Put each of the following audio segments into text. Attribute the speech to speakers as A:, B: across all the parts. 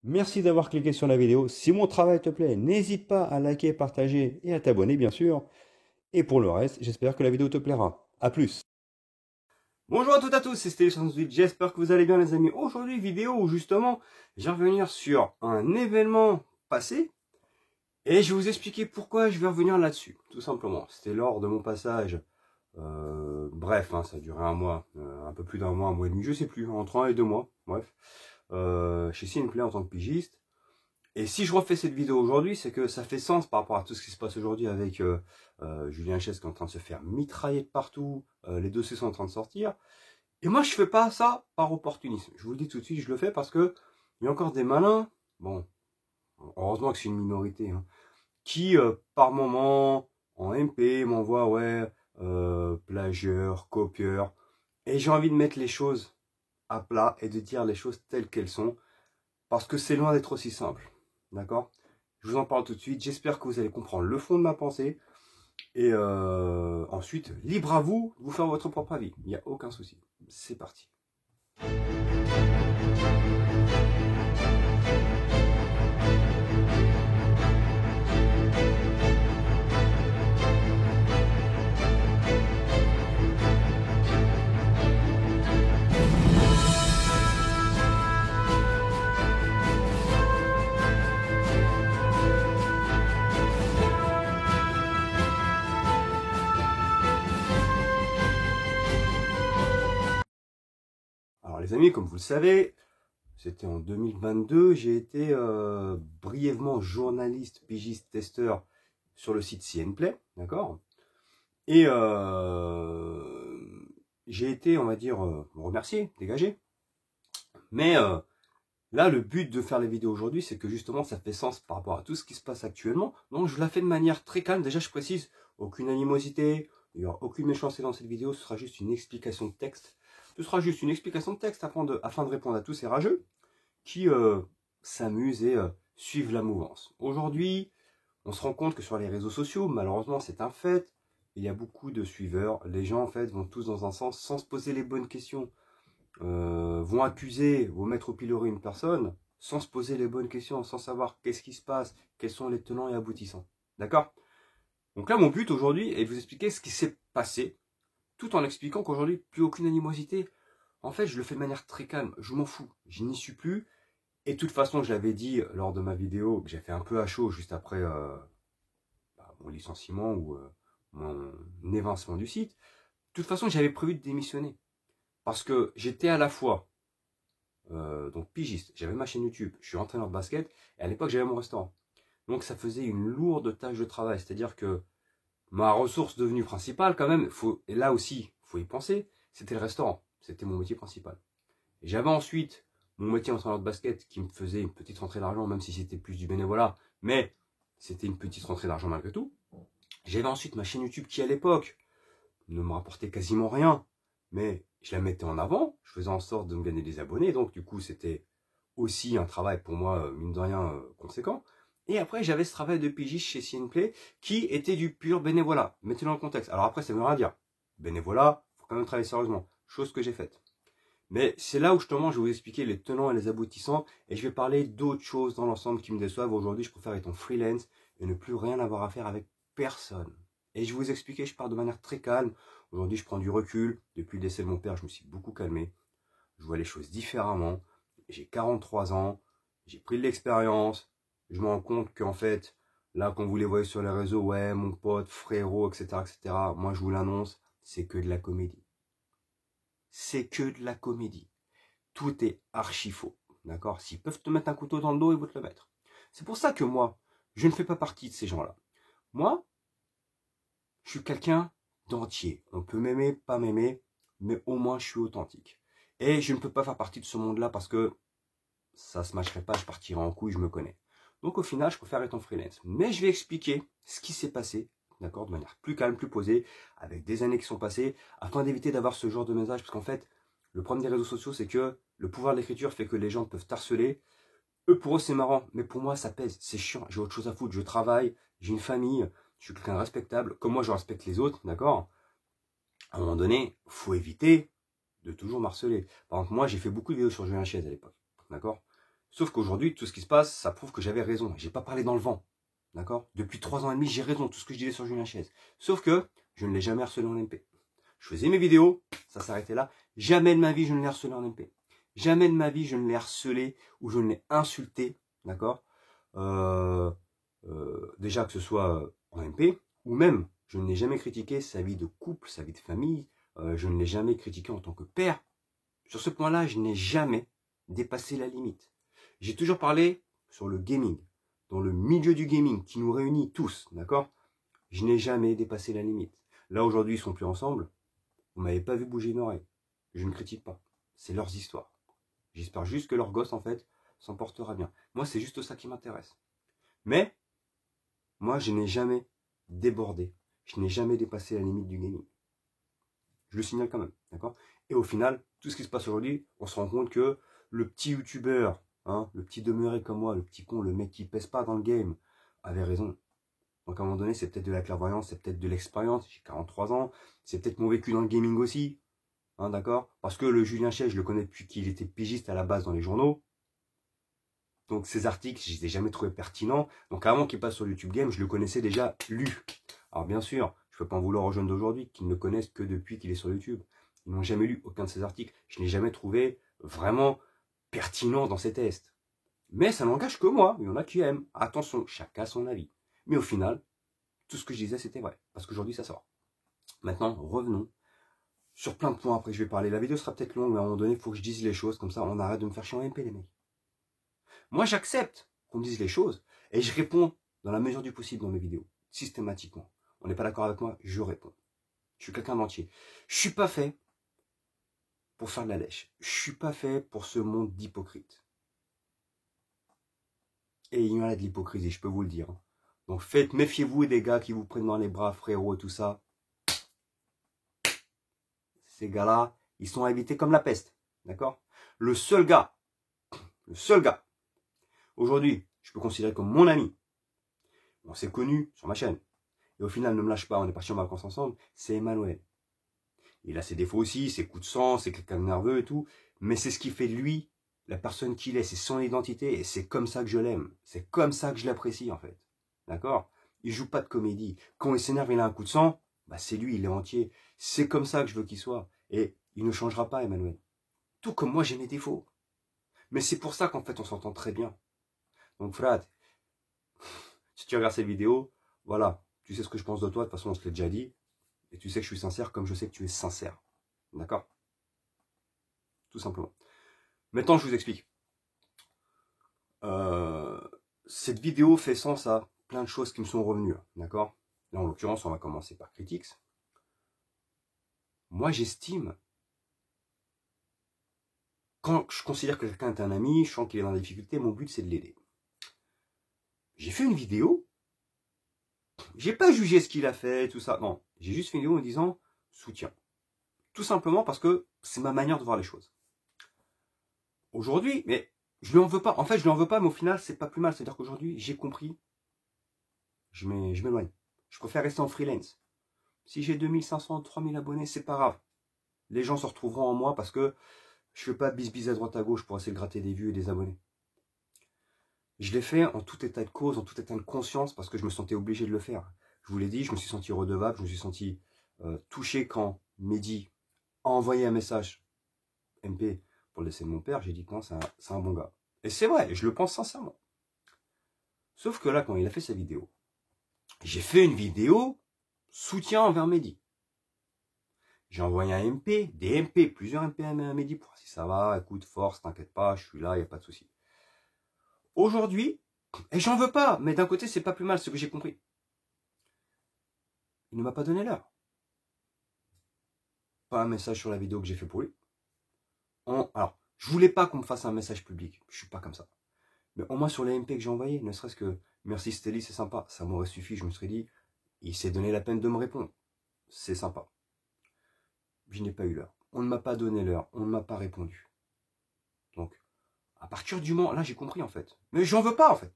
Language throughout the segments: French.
A: Merci d'avoir cliqué sur la vidéo. Si mon travail te plaît, n'hésite pas à liker, partager et à t'abonner, bien sûr. Et pour le reste, j'espère que la vidéo te plaira. A plus. Bonjour à toutes et à tous, c'est Stéphane, j'espère que vous allez bien les amis. Aujourd'hui, vidéo où justement, je vais revenir sur un événement passé et je vais vous expliquer pourquoi je vais revenir là-dessus. Tout simplement, c'était lors de mon passage, bref, ça a duré un mois, un peu plus d'un mois et demi, je sais plus, entre 1 et 2 mois, bref, chez Cineplay en tant que pigiste. Et si je refais cette vidéo aujourd'hui, c'est que ça fait sens par rapport à tout ce qui se passe aujourd'hui avec Julien Chess qui est en train de se faire mitrailler de partout, les dossiers sont en train de sortir. Et moi, je fais pas ça par opportunisme. Je vous le dis tout de suite, je le fais parce que il y a encore des malins, bon, heureusement que c'est une minorité, qui par moment, en MP, m'envoient, ouais, plagieur, copieur. Et j'ai envie de mettre les choses à plat et de dire les choses telles qu'elles sont. Parce que c'est loin d'être aussi simple. D'accord? Je vous en parle tout de suite. J'espère que vous allez comprendre le fond de ma pensée. Et ensuite, libre à vous de vous faire votre propre avis. Il n'y a aucun souci. C'est parti. Alors les amis, comme vous le savez, c'était en 2022. J'ai été brièvement journaliste, pigiste, testeur sur le site CNplay. D'accord? Et j'ai été, on va dire, remercié, dégagé. Mais là, le but de faire les vidéos aujourd'hui, c'est que justement, ça fait sens par rapport à tout ce qui se passe actuellement. Donc, je la fais de manière très calme. Déjà, je précise, aucune animosité, il n'y aura aucune méchanceté dans cette vidéo. Ce sera juste une explication de texte. Ce sera juste une explication de texte afin de répondre à tous ces rageux qui s'amusent et suivent la mouvance. Aujourd'hui, on se rend compte que sur les réseaux sociaux, malheureusement, c'est un fait. Il y a beaucoup de suiveurs. Les gens, en fait, vont tous dans un sens sans se poser les bonnes questions. Vont accuser, vont mettre au pilori une personne sans se poser les bonnes questions, sans savoir qu'est-ce qui se passe, quels sont les tenants et aboutissants. D'accord? Donc là, mon but aujourd'hui est de vous expliquer ce qui s'est passé, tout en expliquant qu'aujourd'hui, plus aucune animosité. En fait, je le fais de manière très calme, je m'en fous, je n'y suis plus. Et de toute façon, je l'avais dit lors de ma vidéo, que j'ai fait un peu à chaud juste après mon licenciement ou mon évincement du site. De toute façon, j'avais prévu de démissionner. Parce que j'étais à la fois donc pigiste, j'avais ma chaîne YouTube, je suis entraîneur de basket, et à l'époque j'avais mon restaurant. Donc ça faisait une lourde tâche de travail, c'est-à-dire que ma ressource devenue principale quand même, et là aussi, il faut y penser, c'était le restaurant, c'était mon métier principal. Et j'avais ensuite mon métier entraîneur de basket qui me faisait une petite rentrée d'argent, même si c'était plus du bénévolat, mais c'était une petite rentrée d'argent malgré tout. J'avais ensuite ma chaîne YouTube qui à l'époque ne me rapportait quasiment rien, mais je la mettais en avant, je faisais en sorte de me gagner des abonnés, donc du coup c'était aussi un travail pour moi, mine de rien, conséquent. Et après, j'avais ce travail de pigiste chez CNplay qui était du pur bénévolat. Mettez-le dans le contexte. Alors après, ça veut rien dire. Bénévolat, faut quand même travailler sérieusement. Chose que j'ai faite. Mais c'est là où justement, je vais vous expliquer les tenants et les aboutissants. Et je vais parler d'autres choses dans l'ensemble qui me déçoivent. Aujourd'hui, je préfère être en freelance et ne plus rien avoir à faire avec personne. Et je vais vous expliquer, je pars de manière très calme. Aujourd'hui, je prends du recul. Depuis le décès de mon père, je me suis beaucoup calmé. Je vois les choses différemment. J'ai 43 ans, j'ai pris de l'expérience. Je me rends compte qu'en fait, là, quand vous les voyez sur les réseaux, ouais, mon pote, frérot, etc., etc., moi, je vous l'annonce, c'est que de la comédie. C'est que de la comédie. Tout est archi faux. D'accord? S'ils peuvent te mettre un couteau dans le dos, ils vont te le mettre. C'est pour ça que moi, je ne fais pas partie de ces gens-là. Moi, je suis quelqu'un d'entier. On peut m'aimer, pas m'aimer, mais au moins je suis authentique. Et je ne peux pas faire partie de ce monde-là parce que ça se matcherait pas, je partirais en couille, je me connais. Donc au final, je préfère être en freelance. Mais je vais expliquer ce qui s'est passé, d'accord, de manière plus calme, plus posée, avec des années qui sont passées, afin d'éviter d'avoir ce genre de message, parce qu'en fait, le problème des réseaux sociaux, c'est que le pouvoir de l'écriture fait que les gens peuvent harceler. Eux, pour eux, c'est marrant, mais pour moi, ça pèse, c'est chiant, j'ai autre chose à foutre, je travaille, j'ai une famille, je suis quelqu'un de respectable, comme moi je respecte les autres, d'accord. À un moment donné, faut éviter de toujours marceler. Par exemple, moi, j'ai fait beaucoup de vidéos sur Julien Chiez à l'époque, d'accord. Sauf qu'aujourd'hui, tout ce qui se passe, ça prouve que j'avais raison. J'ai pas parlé dans le vent. D'accord? Depuis 3 ans et demi, j'ai raison, tout ce que je disais sur Julien Chiez. Sauf que je ne l'ai jamais harcelé en MP. Je faisais mes vidéos, ça s'arrêtait là. Jamais de ma vie, je ne l'ai harcelé en MP. Jamais de ma vie, je ne l'ai harcelé ou je ne l'ai insulté. D'accord? Déjà que ce soit en MP, ou même, je ne l'ai jamais critiqué sa vie de couple, sa vie de famille. Je ne l'ai jamais critiqué en tant que père. Sur ce point-là, je n'ai jamais dépassé la limite. J'ai toujours parlé sur le gaming, dans le milieu du gaming qui nous réunit tous, d'accord? Je n'ai jamais dépassé la limite. Là, aujourd'hui, ils sont plus ensemble. Vous m'avez pas vu bouger une oreille. Je ne critique pas. C'est leurs histoires. J'espère juste que leur gosse, en fait, s'en portera bien. Moi, c'est juste ça qui m'intéresse. Mais, moi, je n'ai jamais débordé. Je n'ai jamais dépassé la limite du gaming. Je le signale quand même, d'accord? Et au final, tout ce qui se passe aujourd'hui, on se rend compte que le petit youtubeur, hein, le petit demeuré comme moi, le petit con, le mec qui pèse pas dans le game, avait raison. Donc à un moment donné, c'est peut-être de la clairvoyance, c'est peut-être de l'expérience, j'ai 43 ans, c'est peut-être mon vécu dans le gaming aussi, hein, d'accord? Parce que le Julien Chiez, je le connais depuis qu'il était pigiste à la base dans les journaux. Donc ces articles, je les ai jamais trouvés pertinents. Donc avant qu'il passe sur YouTube Game, je le connaissais déjà lu. Alors bien sûr, je ne peux pas en vouloir aux jeunes d'aujourd'hui qui ne le connaissent que depuis qu'il est sur YouTube. Ils n'ont jamais lu aucun de ces articles. Je n'ai jamais trouvé vraiment pertinent dans ces tests. Mais ça n'engage que moi. Il y en a qui aiment. Attention, chacun a son avis. Mais au final, tout ce que je disais, c'était vrai. Parce qu'aujourd'hui, ça sort. Maintenant, revenons sur plein de points. Après, je vais parler. La vidéo sera peut-être longue, mais à un moment donné, il faut que je dise les choses. Comme ça, on arrête de me faire chier en MP, les mecs. Moi, j'accepte qu'on me dise les choses. Et je réponds dans la mesure du possible dans mes vidéos. Systématiquement. On n'est pas d'accord avec moi, je réponds. Je suis quelqu'un d'entier. Je suis pas fait pour faire de la lèche. Je suis pas fait pour ce monde d'hypocrites. Et il y en a de l'hypocrisie, je peux vous le dire. Donc méfiez-vous des gars qui vous prennent dans les bras, frérot, tout ça. Ces gars-là, ils sont à éviter comme la peste. D'accord? Le seul gars, aujourd'hui, je peux considérer comme mon ami. On s'est connus sur ma chaîne. Et au final, ne me lâche pas, on est partis en vacances ensemble, c'est Emmanuel. Il a ses défauts aussi, ses coups de sang, c'est quelqu'un de nerveux et tout. Mais c'est ce qui fait de lui la personne qu'il est, c'est son identité. Et c'est comme ça que je l'aime. C'est comme ça que je l'apprécie en fait. D'accord? Il joue pas de comédie. Quand il s'énerve, il a un coup de sang, bah c'est lui, il est entier. C'est comme ça que je veux qu'il soit. Et il ne changera pas, Emmanuel. Tout comme moi, j'ai mes défauts. Mais c'est pour ça qu'en fait, on s'entend très bien. Donc, Frat, si tu regardes cette vidéo, voilà, tu sais ce que je pense de toi, de toute façon, on se l'est déjà dit. Et tu sais que je suis sincère comme je sais que tu es sincère. D'accord? Tout simplement. Maintenant, je vous explique. Cette vidéo fait sens à plein de choses qui me sont revenues. D'accord? Là, en l'occurrence, on va commencer par Critics. Moi, j'estime, quand je considère que quelqu'un est un ami, je sens qu'il est dans la difficulté, mon but, c'est de l'aider. J'ai fait une vidéo, j'ai pas jugé ce qu'il a fait, tout ça. Non, j'ai juste fait une vidéo en disant soutien. Tout simplement parce que c'est ma manière de voir les choses. Aujourd'hui, mais je lui en veux pas. En fait, je lui en veux pas, mais au final, c'est pas plus mal. C'est-à-dire qu'aujourd'hui, j'ai compris. Je m'éloigne. Je préfère rester en freelance. Si j'ai 2500, 3000 abonnés, c'est pas grave. Les gens se retrouveront en moi parce que je fais pas bis à droite à gauche pour essayer de gratter des vues et des abonnés. Je l'ai fait en tout état de cause, en tout état de conscience parce que je me sentais obligé de le faire. Je vous l'ai dit, je me suis senti redevable, je me suis senti touché quand Mehdi a envoyé un message MP pour le décès de mon père. J'ai dit que non, c'est un bon gars. Et c'est vrai, je le pense sincèrement. Sauf que là, quand il a fait sa vidéo, j'ai fait une vidéo soutien envers Mehdi. J'ai envoyé un MP, des MP, plusieurs MP à Mehdi pour si ça va, écoute, force, t'inquiète pas, je suis là, il n'y a pas de souci. Aujourd'hui, et j'en veux pas, mais d'un côté, c'est pas plus mal ce que j'ai compris. Il ne m'a pas donné l'heure. Pas un message sur la vidéo que j'ai fait pour lui. Alors, je voulais pas qu'on me fasse un message public, je suis pas comme ça. Mais au moins sur les MP que j'ai envoyés, ne serait-ce que merci Stélie, c'est sympa, ça m'aurait suffi, je me serais dit, il s'est donné la peine de me répondre. C'est sympa. Je n'ai pas eu l'heure. On ne m'a pas donné l'heure, on ne m'a pas répondu. Donc, à partir du moment, là j'ai compris en fait. Mais j'en veux pas en fait.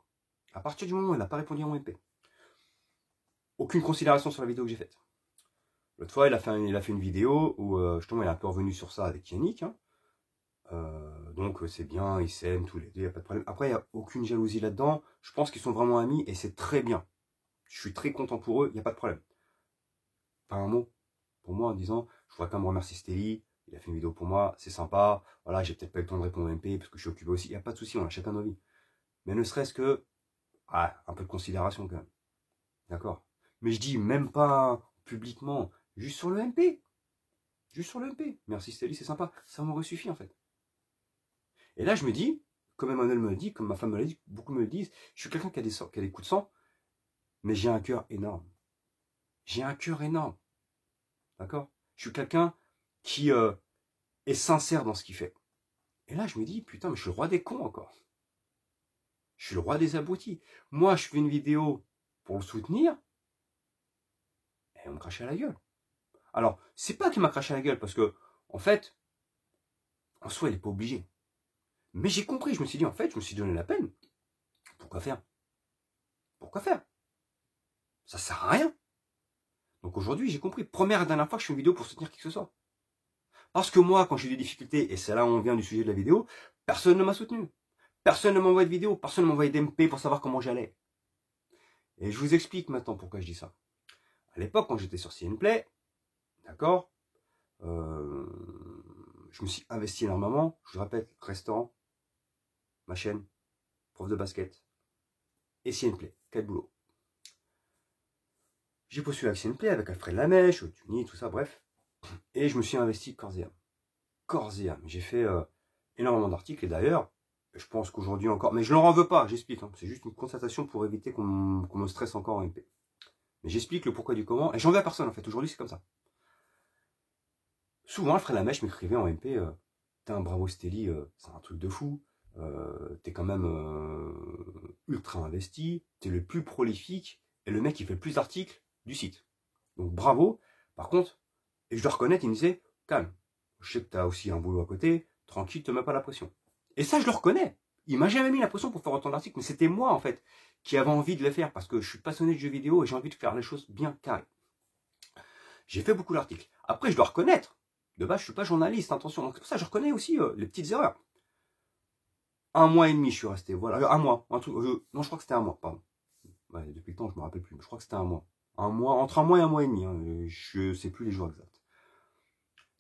A: À partir du moment où il n'a pas répondu à mon MP. Aucune considération sur la vidéo que j'ai faite. L'autre fois, il a fait une vidéo où justement il est un peu revenu sur ça avec Yannick. Hein. Donc c'est bien, ils s'aiment tous les deux, il n'y a pas de problème. Après, il n'y a aucune jalousie là-dedans. Je pense qu'ils sont vraiment amis et c'est très bien. Je suis très content pour eux, il n'y a pas de problème. Pas un mot pour moi en disant, je voudrais quand même remercier Stélie, il a fait une vidéo pour moi, c'est sympa. Voilà, j'ai peut-être pas eu le temps de répondre au MP parce que je suis occupé aussi. Il n'y a pas de souci, on a chacun nos vies. Mais ne serait-ce que, un peu de considération quand même. D'accord? Mais je dis même pas publiquement, juste sur le MP. Juste sur le MP. Merci Stélie, c'est sympa. Ça m'aurait suffi en fait. Et là, je me dis, comme Emmanuel me le dit, comme ma femme me l'a dit, beaucoup me le disent, je suis quelqu'un qui a des coups de sang, mais j'ai un cœur énorme. J'ai un cœur énorme. D'accord? Je suis quelqu'un qui est sincère dans ce qu'il fait. Et là, je me dis, putain, mais je suis le roi des cons encore. Je suis le roi des abrutis. Moi, je fais une vidéo pour le soutenir, et on me crache à la gueule. Alors, c'est pas qu'il m'a craché à la gueule, parce que, en fait, en soi, il n'est pas obligé. Mais j'ai compris, je me suis dit, en fait, je me suis donné la peine. Pourquoi faire? Pourquoi faire? Ça sert à rien. Donc aujourd'hui, j'ai compris. Première et dernière fois que je fais une vidéo pour soutenir qui que ce soit. Parce que moi, quand j'ai eu des difficultés, et c'est là où on vient du sujet de la vidéo, personne ne m'a soutenu. Personne ne m'a envoyé de vidéo, personne ne m'a envoyé d'MP pour savoir comment j'allais. Et je vous explique maintenant pourquoi je dis ça. À l'époque, quand j'étais sur CNPlay, d'accord, je me suis investi énormément. Je vous répète, restaurant, ma chaîne, prof de basket, et CNPlay, 4 boulots. J'ai postulé avec CNPlay, avec Alfred Lamèche, Tuni, tout ça, bref. Et je me suis investi corps et âme. Corps et âme. J'ai fait énormément d'articles, et d'ailleurs, je pense qu'aujourd'hui encore, mais je ne leur en veux pas, j'explique, hein, c'est juste une constatation pour éviter qu'on me stresse encore en MP. Mais j'explique le pourquoi du comment, et j'en veux à personne en fait, aujourd'hui c'est comme ça. Souvent, Alfred Lamèche m'écrivait en MP, t'es un bravo Stélie, c'est un truc de fou, t'es quand même ultra investi, t'es le plus prolifique, et le mec qui fait le plus d'articles du site. Donc bravo, par contre, et je dois reconnaître, il me disait, calme, je sais que t'as aussi un boulot à côté, tranquille, te mets pas la pression. Et ça, je le reconnais. Il m'a jamais mis la pression pour faire autant d'articles, mais c'était moi, en fait, qui avait envie de le faire, parce que je suis passionné de jeux vidéo et j'ai envie de faire les choses bien carrées. J'ai fait beaucoup d'articles. Après, je dois reconnaître, de base, je suis pas journaliste, attention, donc c'est pour ça que je reconnais aussi les petites erreurs. 1 mois et demi, je suis resté, voilà, un mois, un truc, non, je crois que c'était un mois, pardon. Ouais, depuis le temps, je me rappelle plus, mais je crois que c'était un mois. Entre 1 mois et 1 mois et demi, hein, je sais plus les jours exacts.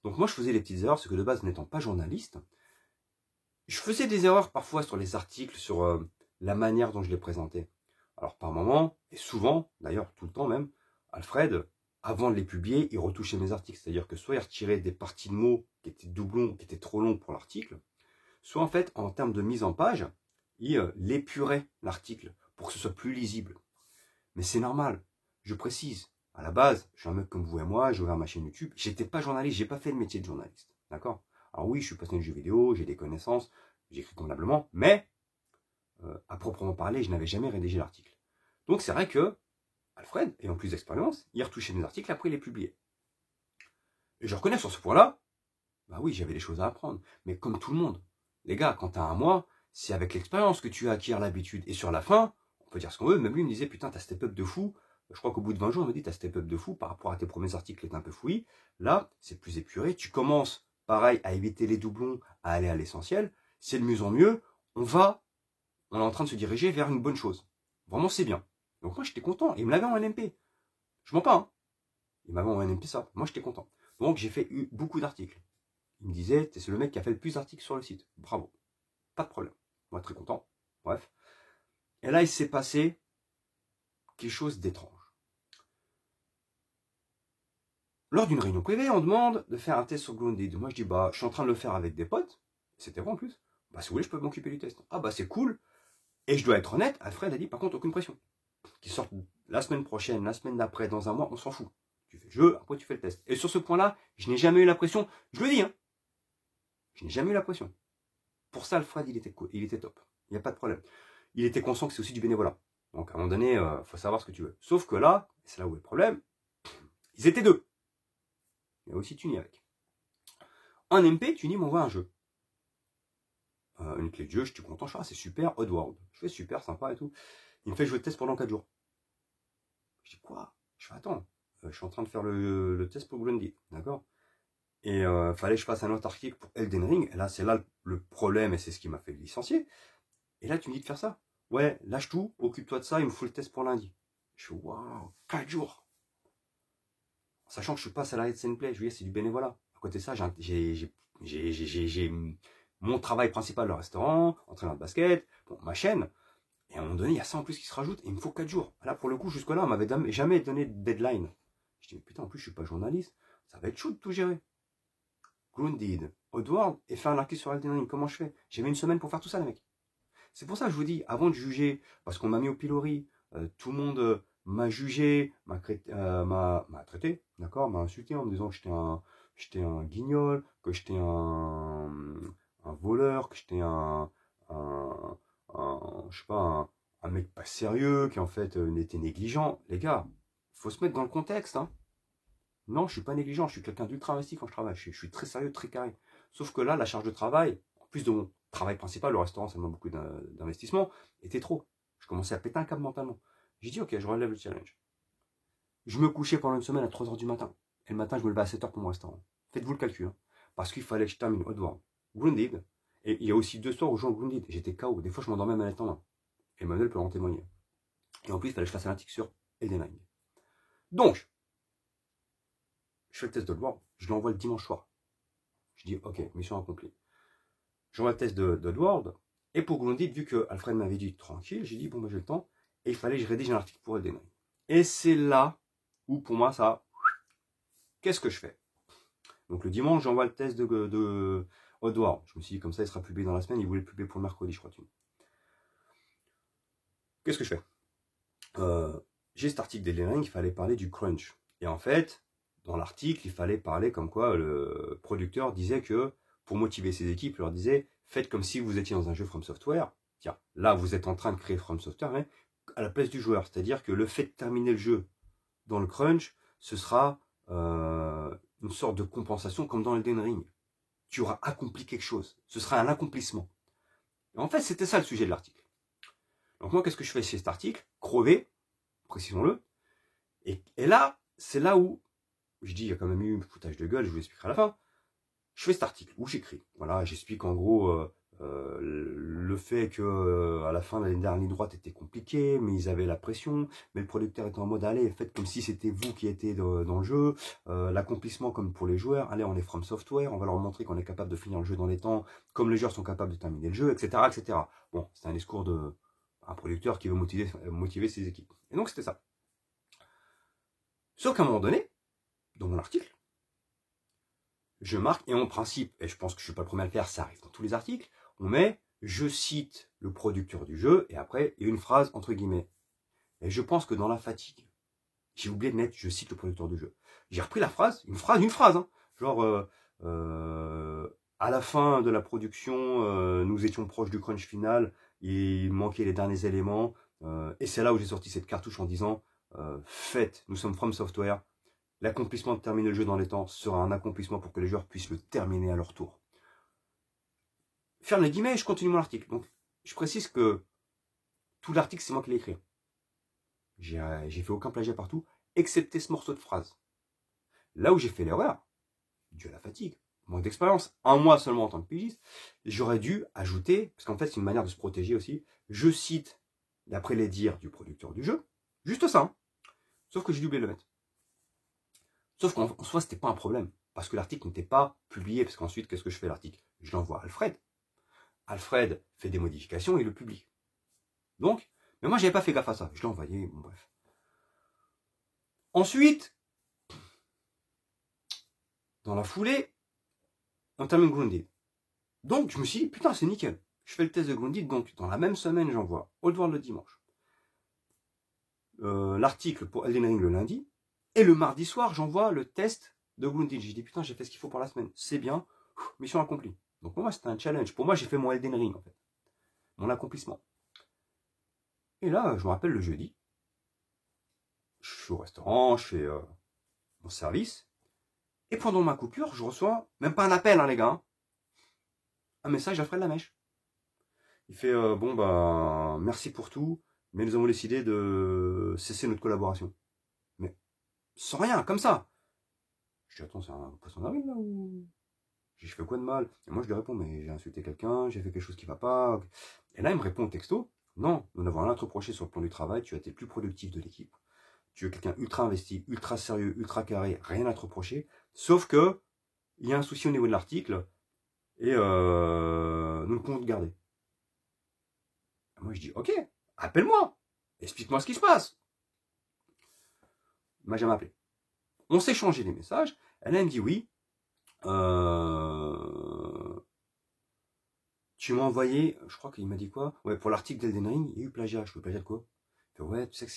A: Donc moi, je faisais les petites erreurs, c'est que de base, n'étant pas journaliste, je faisais des erreurs parfois sur les articles, sur la manière dont je les présentais. Alors par moment, et souvent, d'ailleurs tout le temps même, Alfred, avant de les publier, il retouchait mes articles. C'est-à-dire que soit il retirait des parties de mots qui étaient doublons, qui étaient trop longs pour l'article, soit en fait, en termes de mise en page, il épurait l'article pour que ce soit plus lisible. Mais c'est normal, je précise. À la base, je suis un mec comme vous et moi, j'ai ouvert ma chaîne YouTube, j'étais pas journaliste, j'ai pas fait le métier de journaliste. D'accord? Alors oui, je suis passionné de jeux vidéo, j'ai des connaissances, j'écris convenablement, mais à proprement parler, je n'avais jamais rédigé l'article. Donc c'est vrai que Alfred, ayant plus d'expérience, il retouchait mes articles, après il les publiait. Et je reconnais sur ce point-là, bah oui, j'avais des choses à apprendre. Mais comme tout le monde, les gars, quand t'as un mois, c'est avec l'expérience que tu acquiers l'habitude. Et sur la fin, on peut dire ce qu'on veut, même lui me disait, putain, t'as step up de fou. Je crois qu'au bout de 20 jours, il me dit, t'as step up de fou par rapport à tes premiers articles qui étaient un peu fouillis. Là, c'est plus épuré. Tu commences, pareil, à éviter les doublons, à aller à l'essentiel. C'est de mieux en mieux. On est en train de se diriger vers une bonne chose. Vraiment, c'est bien. Donc moi, j'étais content. Il me l'avait en NMP. Je mens pas, hein. Il m'avait en NMP ça. Moi, j'étais content. Donc, j'ai fait beaucoup d'articles. Il me disait, c'est le mec qui a fait le plus d'articles sur le site. Bravo. Pas de problème. Moi, très content. Bref. Et là, il s'est passé quelque chose d'étrange. Lors d'une réunion privée, on demande de faire un test sur Grounded. Moi, je dis, bah, je suis en train de le faire avec des potes. C'était vrai en plus. Bah, si vous voulez, je peux m'occuper du test. Ah, bah, c'est cool. Et je dois être honnête, Alfred a dit, par contre, aucune pression. Qu'ils sortent la semaine prochaine, la semaine d'après, dans un mois, on s'en fout. Tu fais le jeu, après tu fais le test. Et sur ce point-là, je n'ai jamais eu la pression. Je le dis, hein. Je n'ai jamais eu la pression. Pour ça, Alfred, il était cool, il était top. Il n'y a pas de problème. Il était conscient que c'est aussi du bénévolat. Donc, à un moment donné, il faut savoir ce que tu veux. Sauf que là, c'est là où est le problème, ils étaient deux. Il y a aussi Tuni avec. Un MP, Tuni m'envoie un jeu. Une clé de jeu, je suis content, je fais, ah, c'est super, Oddworld. Je fais super, sympa et tout. Il me fait jouer le test pendant 4 jours. Je dis, quoi? Je fais, attends, je suis en train de faire le test pour Grundy, d'accord? Et fallait que je fasse un autre article pour Elden Ring. Et là, c'est là le problème et c'est ce qui m'a fait licencier. Et là, tu me dis de faire ça. Ouais, lâche tout, occupe-toi de ça, il me faut le test pour lundi. Je suis waouh, 4 jours. Sachant que je suis pas salarié de Senplay, je veux dire, c'est du bénévolat. À côté de ça, j'ai mon travail principal, le restaurant, entraîneur de basket, bon, ma chaîne. Et à un moment donné, il y a ça en plus qui se rajoute et il me faut 4 jours. Là, pour le coup, jusque-là, on m'avait jamais donné de deadline. Je dis, mais putain, en plus, je suis pas journaliste. Ça va être chaud de tout gérer. Grounded, Oddworld et faire un article sur Elden Ring. Comment je fais? J'avais une semaine pour faire tout ça, les mecs. C'est pour ça que je vous dis, avant de juger, parce qu'on m'a mis au pilori, tout le monde m'a jugé, m'a traité, d'accord, m'a insulté en me disant que j'étais un guignol, que j'étais un voleur, que j'étais je sais pas, un mec pas sérieux, qui en fait était négligent. Les gars, faut se mettre dans le contexte, hein. Non, je suis pas négligent, je suis quelqu'un d'ultra investi quand je travaille. Je suis très sérieux, très carré. Sauf que là, la charge de travail, en plus de mon travail principal, le restaurant, ça demande beaucoup d'investissement, était trop. Je commençais à péter un câble mentalement. J'ai dit, ok, je relève le challenge. Je me couchais pendant une semaine à 3 h du matin. Et le matin, je me levais à 7 h pour mon restaurant. Faites-vous le calcul. Hein. Parce qu'il fallait que je termine Oddworld, Grounded. Et il y a aussi 2 soirs où je joue en Grounded. J'étais KO. Des fois, je m'endormais manette en main. Emmanuel peut en témoigner. Et en plus, il fallait que je fasse un article sur Elden Ring. Donc, je fais le test d'Oddworld. Je l'envoie le dimanche soir. Je dis, ok, mission accomplie. J'envoie le test d'Oddworld. Et pour Grounded, vu que Alfred m'avait dit tranquille, j'ai dit, bon, bah, j'ai le temps. Et il fallait que je rédige un article pour Elden Ring. Et c'est là où, pour moi, ça, qu'est-ce que je fais? Donc, le dimanche, j'envoie le test de Oddworld. Je me suis dit, comme ça, il sera publié dans la semaine. Il voulait le publier pour le mercredi, je crois. Qu'est-ce que je fais? J'ai cet article d'Elden Ring, il fallait parler du crunch. Et en fait, dans l'article, il fallait parler comme quoi le producteur disait que, pour motiver ses équipes, il leur disait, faites comme si vous étiez dans un jeu From Software. Tiens, là, vous êtes en train de créer From Software, mais à la place du joueur. C'est-à-dire que le fait de terminer le jeu dans le crunch, ce sera une sorte de compensation comme dans Elden Ring. Tu auras accompli quelque chose. Ce sera un accomplissement. Et en fait, c'était ça le sujet de l'article. Donc moi, qu'est-ce que je fais chez cet article? Crever, précisons-le. Et là, c'est là où, je dis, il y a quand même eu un foutage de gueule, je vous l'expliquerai à la fin. Je fais cet article où j'écris. Voilà, j'explique en gros le fait que à la fin, la dernière droite était compliquée, mais ils avaient la pression. Mais le producteur était en mode, allez, faites comme si c'était vous qui étiez dans le jeu. L'accomplissement comme pour les joueurs. Allez, on est From Software, on va leur montrer qu'on est capable de finir le jeu dans les temps, comme les joueurs sont capables de terminer le jeu, etc. etc. Bon, c'est un discours d'un producteur qui veut motiver ses équipes. Et donc, c'était ça. Sauf qu'à un moment donné, dans mon article, je marque, et en principe, et je pense que je ne suis pas le premier à le faire, ça arrive dans tous les articles, on met « je cite le producteur du jeu » et après, il y a une phrase entre guillemets. Et je pense que dans la fatigue, j'ai oublié de mettre « je cite le producteur du jeu ». J'ai repris la phrase, une phrase, hein, genre à la fin de la production, nous étions proches du crunch final, il manquait les derniers éléments, et c'est là où j'ai sorti cette cartouche en disant faites, nous sommes From Software, l'accomplissement de terminer le jeu dans les temps sera un accomplissement pour que les joueurs puissent le terminer à leur tour. Ferme les guillemets et je continue mon article. Donc, je précise que tout l'article, c'est moi qui l'ai écrit. J'ai fait aucun plagiat partout, excepté ce morceau de phrase. Là où j'ai fait l'erreur, dû à la fatigue, manque d'expérience, un mois seulement en tant que pigiste, j'aurais dû ajouter, parce qu'en fait, c'est une manière de se protéger aussi, je cite, d'après les dires du producteur du jeu, juste ça. Hein. Sauf que j'ai dû oublier de le mettre. Sauf qu'en soi, c'était pas un problème. Parce que l'article n'était pas publié. Parce qu'ensuite, qu'est-ce que je fais l'article? Je l'envoie à Alfred. Alfred fait des modifications et le publie. Donc, mais moi, j'avais pas fait gaffe à ça. Je l'ai envoyé, bon bref. Ensuite, dans la foulée, on termine Grounded. Donc, je me suis dit, putain, c'est nickel. Je fais le test de Grounded, donc dans la même semaine, j'envoie Oddworld le dimanche. L'article pour Elden Ring le lundi. Et le mardi soir, j'envoie le test de Grounded. J'ai dit, putain, j'ai fait ce qu'il faut pour la semaine. C'est bien. Mission accomplie. Donc pour moi, c'était un challenge. Pour moi, j'ai fait mon Elden Ring, en fait. Mon accomplissement. Et là, je me rappelle le jeudi. Je suis au restaurant, je fais mon service. Et pendant ma coupure, je reçois, même pas un appel, hein, les gars, un message d'Alfred Lamèche. Il fait, bon, bah, merci pour tout, mais nous avons décidé de cesser notre collaboration. Mais sans rien, comme ça. Je dis, attends, c'est un poisson d'avril là ou... Je fais quoi de mal? Et moi je lui réponds, mais j'ai insulté quelqu'un, j'ai fait quelque chose qui va pas. Et là il me répond au texto, non, nous n'avons rien à te reprocher sur le plan du travail, tu as été le plus productif de l'équipe. Tu es quelqu'un ultra investi, ultra sérieux, ultra carré, rien à te reprocher. Sauf que il y a un souci au niveau de l'article et nous le pouvons te garder. Et moi je dis, ok, appelle-moi, explique-moi ce qui se passe. Il m'a jamais appelé. On s'est changé des messages. Elle me dit oui. Tu m'as envoyé, je crois qu'il m'a dit quoi? Ouais, pour l'article d'Elden Ring, il y a eu plagiat. Je fais plagiat de quoi? Il fait, ouais, tu sais que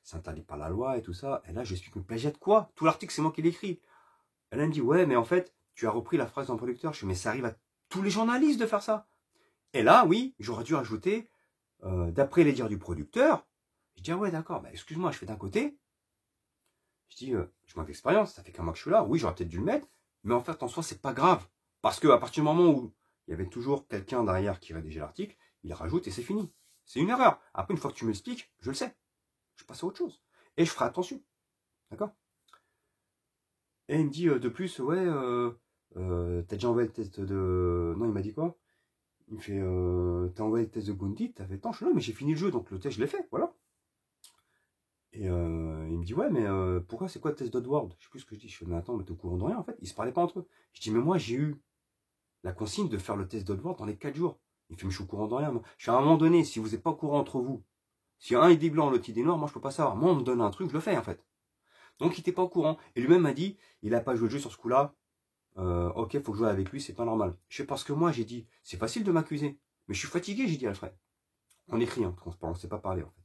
A: c'est interdit par la loi et tout ça. Et là, je lui explique, mais plagiat de quoi? Tout l'article, c'est moi qui l'ai écrit. Elle me dit, ouais, mais en fait, tu as repris la phrase d'un producteur. Je fais, mais ça arrive à tous les journalistes de faire ça. Et là, oui, j'aurais dû rajouter, d'après les dires du producteur. Je dis, ah ouais, d'accord, bah, excuse-moi, je fais d'un côté. Je dis, je manque d'expérience, ça fait qu'un mois que je suis là. Oui, j'aurais peut-être dû le mettre. Mais en fait, en soi, c'est pas grave. Parce que à partir du moment où il y avait toujours quelqu'un derrière qui rédigeait l'article, il rajoute et c'est fini. C'est une erreur. Après, une fois que tu m'expliques, je le sais. Je passe à autre chose. Et je ferai attention. D'accord? Et il me dit de plus, ouais, t'as déjà envoyé le test de... Non, il m'a dit quoi? Il me fait, t'as envoyé le test de Gundit, t'as fait tant. Je fais, non, mais j'ai fini le jeu, donc le test, je l'ai fait, voilà. Et il me dit, ouais, mais pourquoi, c'est quoi le test d'Oddworld? Je sais plus ce que je dis. Je fais, mais attends, mais t'es au courant de rien, en fait. Ils se parlaient pas entre eux. Je dis, mais moi, j'ai eu la consigne de faire le test d'Oddworld dans les 4 jours. Il fait, mais je suis au courant de rien. Moi. Je suis à un moment donné, si vous n'êtes pas au courant entre vous, si un est dit blanc, l'autre il dit noir, moi je peux pas savoir. Moi on me donne un truc, je le fais en fait. Donc il n'était pas au courant. Et lui-même m'a dit, il n'a pas joué le jeu sur ce coup-là. Ok, faut que je joue avec lui, c'est pas normal. Je sais parce que moi j'ai dit, c'est facile de m'accuser. Mais je suis fatigué, j'ai dit Alfred. On écrit, hein, on ne sait pas parler en fait.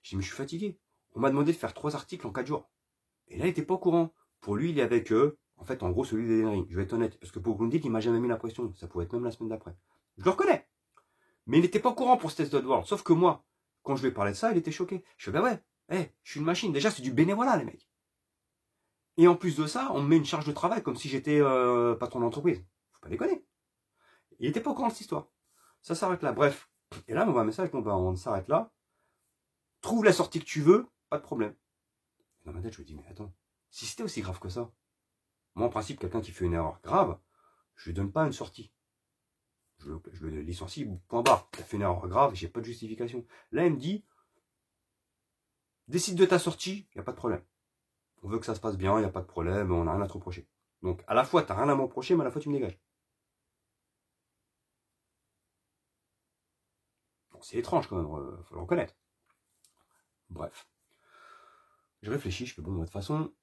A: J'ai dit, mais je suis fatigué. On m'a demandé de faire 3 articles en 4 jours. Et là il n'était pas au courant. Pour lui, il est avec eux. En fait, en gros, celui d'Elden Ring. Je vais être honnête. Parce que pour Gundit, il m'a jamais mis la pression. Ça pouvait être même la semaine d'après. Je le reconnais. Mais il n'était pas au courant pour ce test d'Oddworld. Sauf que moi, quand je lui ai parlé de ça, il était choqué. Je fais, bah ouais, je suis une machine. Déjà, c'est du bénévolat, les mecs. Et en plus de ça, on me met une charge de travail comme si j'étais patron d'entreprise. Faut pas déconner. Il n'était pas au courant de cette histoire. Ça s'arrête là. Bref. Et là, on voit un message, bon, bah, on s'arrête là. Trouve la sortie que tu veux, pas de problème. Dans ma tête, je me dis, mais attends, si c'était aussi grave que ça, moi, en principe, quelqu'un qui fait une erreur grave, je lui donne pas une sortie. Je le licencie, point barre. Il a fait une erreur grave, j'ai pas de justification. Là, il me dit, décide de ta sortie, il n'y a pas de problème. On veut que ça se passe bien, il n'y a pas de problème, on n'a rien à te reprocher. Donc, à la fois, tu n'as rien à me reprocher, mais à la fois, tu me dégages. Bon, c'est étrange quand même, faut le reconnaître. Bref. Je réfléchis, je fais, bon, de toute façon,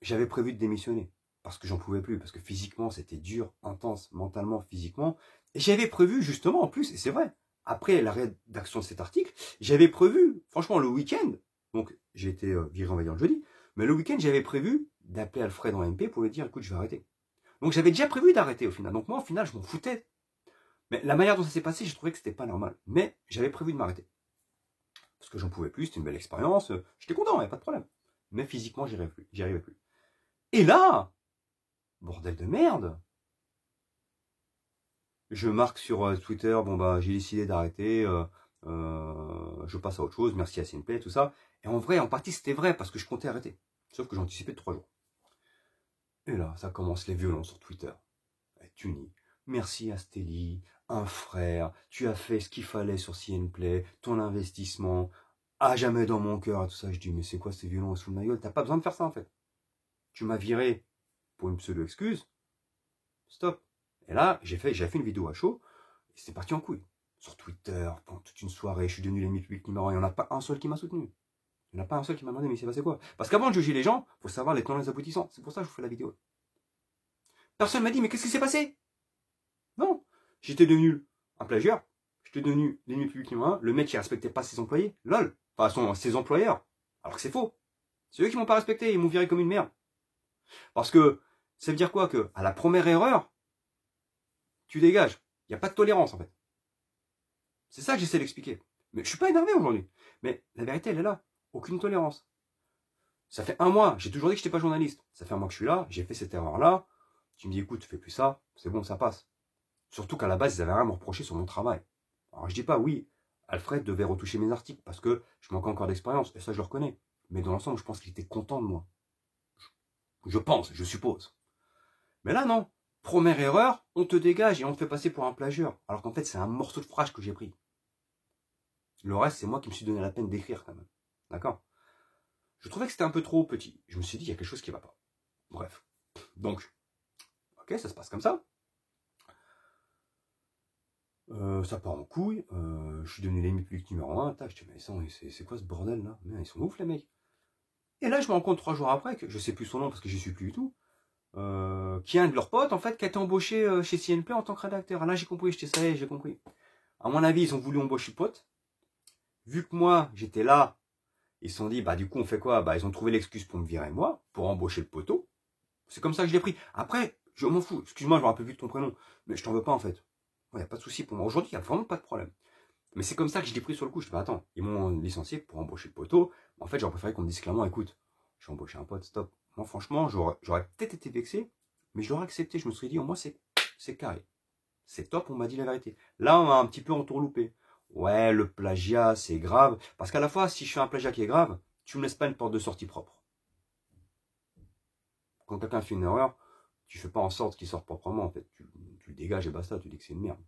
A: j'avais prévu de démissionner. Parce que j'en pouvais plus, parce que physiquement, c'était dur, intense, mentalement, physiquement. Et j'avais prévu, justement, en plus, et c'est vrai, après la rédaction de cet article, j'avais prévu, franchement, le week-end, donc j'ai été viré, on va dire, le jeudi, mais le week-end, j'avais prévu d'appeler Alfred en MP pour lui dire, écoute, je vais arrêter. Donc j'avais déjà prévu d'arrêter au final. Donc moi, au final, je m'en foutais. Mais la manière dont ça s'est passé, je trouvais que c'était pas normal. Mais j'avais prévu de m'arrêter. Parce que j'en pouvais plus, c'était une belle expérience. J'étais content, il n'y a pas de problème. Mais physiquement, j'y arrivais plus. Et là, bordel de merde, je marque sur Twitter, bon bah j'ai décidé d'arrêter, je passe à autre chose, merci à CNP, tout ça. Et en vrai, en partie c'était vrai, parce que je comptais arrêter. Sauf que j'anticipais de 3 jours. Et là, ça commence les violences sur Twitter. Tuni, merci Astélie, un frère, tu as fait ce qu'il fallait sur CNPlay, ton investissement, à jamais dans mon cœur, et tout ça. Je dis, mais c'est quoi ces violences sous ma gueule? T'as pas besoin de faire ça en fait. Tu m'as viré pour une pseudo-excuse. Stop. Et là, j'ai fait une vidéo à chaud, et c'est parti en couille. Sur Twitter, pendant toute une soirée, je suis devenu l'ennemi public numéro 1. Il n'y en a pas un seul qui m'a soutenu. Il n'y en a pas un seul qui m'a demandé, mais il s'est passé quoi? Parce qu'avant de juger les gens, il faut savoir les tenants et les aboutissants. C'est pour ça que je vous fais la vidéo. Personne m'a dit, mais qu'est-ce qui s'est passé? Non. J'étais devenu un plagiaire. J'étais devenu l'ennemi public numéro 1. Le mec qui respectait pas ses employés. Lol. Enfin, ses employeurs. Alors que c'est faux. C'est eux qui m'ont pas respecté. Ils m'ont viré comme une merde. Parce que, ça veut dire quoi? Que, à la première erreur, tu dégages. Il n'y a pas de tolérance, en fait. C'est ça que j'essaie d'expliquer. Mais je suis pas énervé aujourd'hui. Mais la vérité, elle est là. Aucune tolérance. Ça fait un mois. J'ai toujours dit que je n'étais pas journaliste. Ça fait un mois que je suis là. J'ai fait cette erreur-là. Tu me dis, écoute, fais plus ça. C'est bon, ça passe. Surtout qu'à la base, ils avaient rien à me reprocher sur mon travail. Alors je dis pas, oui, Alfred devait retoucher mes articles parce que je manque encore d'expérience. Et ça, je le reconnais. Mais dans l'ensemble, je pense qu'il était content de moi. Je pense, je suppose. Mais là, non. Première erreur, on te dégage et on te fait passer pour un plagieur. Alors qu'en fait, c'est un morceau de phrase que j'ai pris. Le reste, c'est moi qui me suis donné la peine d'écrire quand même. D'accord? Je trouvais que c'était un peu trop petit. Je me suis dit, il y a quelque chose qui ne va pas. Bref. Donc, ok, ça se passe comme ça. Ça part en couille. Je suis devenu l'ennemi public numéro 1. Tac, je dis, mais c'est quoi ce bordel là? Mais ils sont ouf les mecs. Et là, je me rends compte 3 jours après, que je sais plus son nom parce que j'y suis plus du tout, qu'il y a un de leurs potes en fait qui a été embauché chez CNP en tant que rédacteur. Ah, là, j'ai compris, ça y est, j'ai compris. À mon avis, ils ont voulu embaucher le pote. Vu que moi, j'étais là, ils se sont dit, bah du coup, on fait quoi? Bah ils ont trouvé l'excuse pour me virer moi, pour embaucher le poteau. C'est comme ça que je l'ai pris. Après, je m'en fous. Excuse-moi, je me rappelle plus de ton prénom, mais je t'en veux pas en fait. Il n'y a pas de souci pour moi. Aujourd'hui, il n'y a vraiment pas de problème. Mais c'est comme ça que je l'ai pris sur le coup. Je dis, bah attends, ils m'ont licencié pour embaucher le poteau. En fait, j'aurais préféré qu'on me dise clairement, écoute, j'ai embauché un pote, stop. Moi, franchement, j'aurais peut-être été vexé, mais je l'aurais accepté. Je me serais dit, au moins, c'est carré. C'est top, on m'a dit la vérité. Là, on m'a un petit peu entourloupé. Ouais, le plagiat, c'est grave. Parce qu'à la fois, si je fais un plagiat qui est grave, tu me laisses pas une porte de sortie propre. Quand quelqu'un fait une erreur, tu fais pas en sorte qu'il sorte proprement, en fait. Tu le dégages et basta, tu dis que c'est une merde.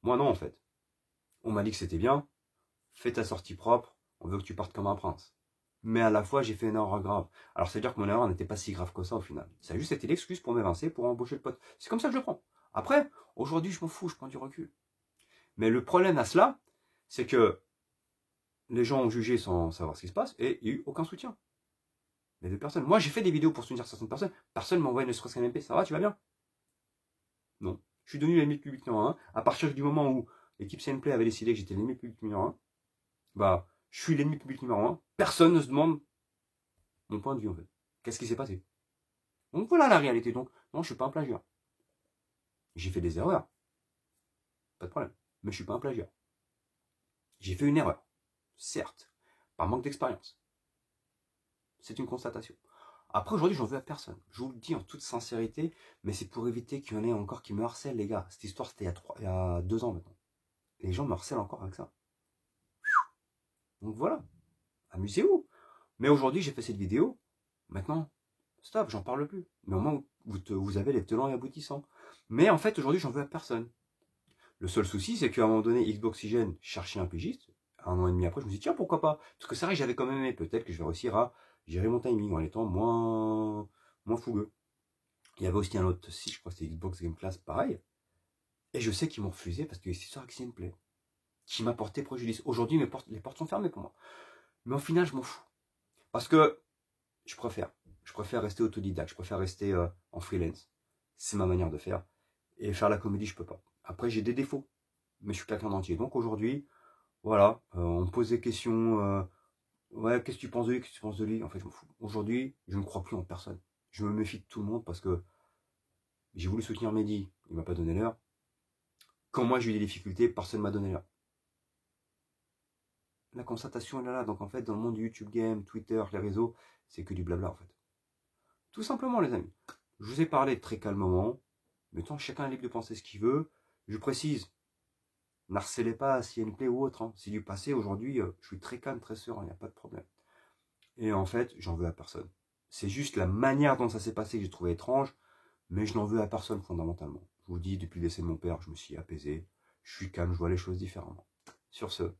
A: Moi, non, en fait. On m'a dit que c'était bien. Fais ta sortie propre. On veut que tu partes comme un prince. Mais à la fois, j'ai fait une erreur grave. Alors, c'est-à-dire que mon erreur n'était pas si grave que ça, au final. Ça a juste été l'excuse pour m'évincer, pour embaucher le pote. C'est comme ça que je le prends. Après, aujourd'hui, je m'en fous, je prends du recul. Mais le problème à cela, c'est que les gens ont jugé sans savoir ce qui se passe et il n'y a eu aucun soutien. Les 2 personnes. Moi, j'ai fait des vidéos pour soutenir certaines personnes. Personne m'a envoyé ne serait-ce qu'un MP. Ça va, tu vas bien? Non. Je suis devenu l'ennemi public numéro 1. À partir du moment où l'équipe CNP avait décidé que j'étais l'ennemi public numéro 1, bah, je suis l'ennemi public numéro 1. Personne ne se demande mon point de vue, en fait. Qu'est-ce qui s'est passé? Donc voilà la réalité. Donc, non, je suis pas un plagiat. J'ai fait des erreurs. Pas de problème. Mais je suis pas un plagiat. J'ai fait une erreur. Certes. Par manque d'expérience. C'est une constatation. Après, aujourd'hui, j'en veux à personne. Je vous le dis en toute sincérité, mais c'est pour éviter qu'il y en ait encore qui me harcèlent, les gars. Cette histoire, c'était il y a 2 ans maintenant. Les gens me harcèlent encore avec ça. Donc voilà. Amusez-vous. Mais aujourd'hui, j'ai fait cette vidéo. Maintenant, stop, j'en parle plus. Mais au moins, vous avez les tenants et aboutissants. Mais en fait, aujourd'hui, j'en veux à personne. Le seul souci, c'est qu'à un moment donné, Xboxygène cherchait un pigiste. 1 an et demi après, je me suis dit, tiens, pourquoi pas? Parce que c'est vrai que j'avais quand même aimé. Peut-être que je vais réussir à gérer mon timing en étant moins fougueux. Il y avait aussi un autre site, je crois que c'était Xbox Game Class, pareil. Et je sais qu'ils m'ont refusé parce que c'est ça que c'est une plaie. Qui m'a porté préjudice. Aujourd'hui, les portes sont fermées pour moi. Mais au final, je m'en fous. Parce que je préfère rester autodidacte. Je préfère rester en freelance. C'est ma manière de faire. Et faire la comédie, je peux pas. Après, j'ai des défauts. Mais je suis quelqu'un d'entier. Donc aujourd'hui, voilà, on me pose des questions. Ouais, qu'est-ce que tu penses de lui? Qu'est-ce que tu penses de lui? En fait, je m'en fous. Aujourd'hui, je ne crois plus en personne. Je me méfie de tout le monde parce que j'ai voulu soutenir Mehdi. Il m'a pas donné l'heure. Quand moi j'ai eu des difficultés, personne ne m'a donné l'heure. La constatation elle est là. Donc en fait, dans le monde du YouTube Game, Twitter, les réseaux, c'est que du blabla en fait. Tout simplement les amis. Je vous ai parlé très calmement. Mais tant chacun est libre de penser ce qu'il veut. Je précise, n'harcelez pas s'il y a une plaie ou autre. Hein. C'est du passé. Aujourd'hui, je suis très calme, très serein. Il n'y a pas de problème. Et en fait, j'en veux à personne. C'est juste la manière dont ça s'est passé que j'ai trouvé étrange. Mais je n'en veux à personne fondamentalement. Je vous dis, depuis le décès de mon père, je me suis apaisé. Je suis calme, je vois les choses différemment. Sur ce,